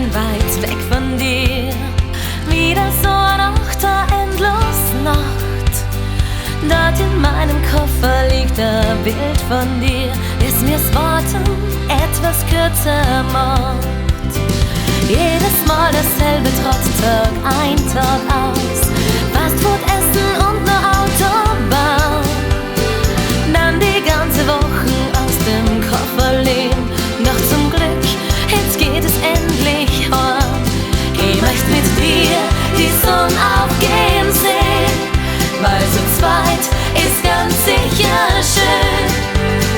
bin weit weg von dir, wieder so nach der endlosen Nacht. Dort in meinem Koffer liegt ein Bild von dir, das mir's Worten etwas kürzer macht. Jedes Mal dasselbe, trotz Tag ein, Tag aus, Fastfood essen und nur Autobahn. Dann die ganze Woche aus dem Koffer lehnen, doch zum Glück, jetzt geht es endlich heim. Ich möchte mit dir die Sonne aufgehen sehen, weil zu zweit ist ganz sicher schön.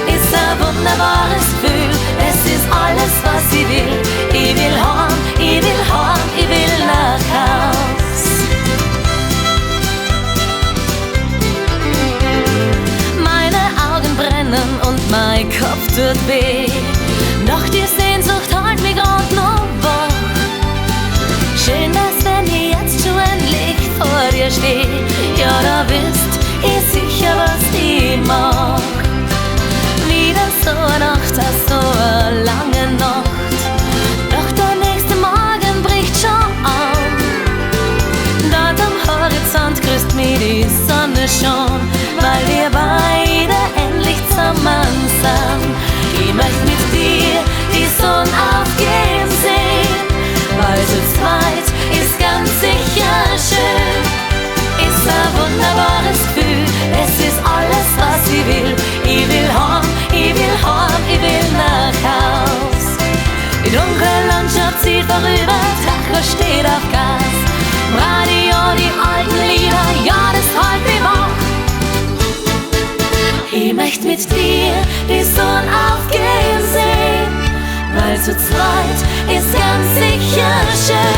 Ist ein wunderbares Gefühl, es ist alles, was ich will. Ich will heim, ich will heim, ich will nach Haus. Meine Augen brennen und mein Kopf tut weh, doch die Sehnsucht hält mich grad noch wach. Schön, dass wenn ich jetzt schon endlich vor dir steh, ja, da wisst ihr sicher, was ich mach. Wieder so eine Nacht, so eine lange Nacht, doch der nächste Morgen bricht schon an. Dort am Horizont grüßt mich die Sonne schon, weil wir beide endlich zusammen sind. Ich möchte mit dir die Sonne aufgehen sehen, weil zu zweit ist ganz sicher schön. Ist ein wunderbares Gefühl, es ist alles, was ich will. Ich will heim, ich will heim, ich will nach Haus. Die dunkle Landschaft zieht vorüber, Tacho steht auf Gas. Radio, die alten Lieder, ja, das hält mich wach. Ich möchte mit dir die Sonne aufgehen sehen, weil zu zweit ist ganz sicher schön.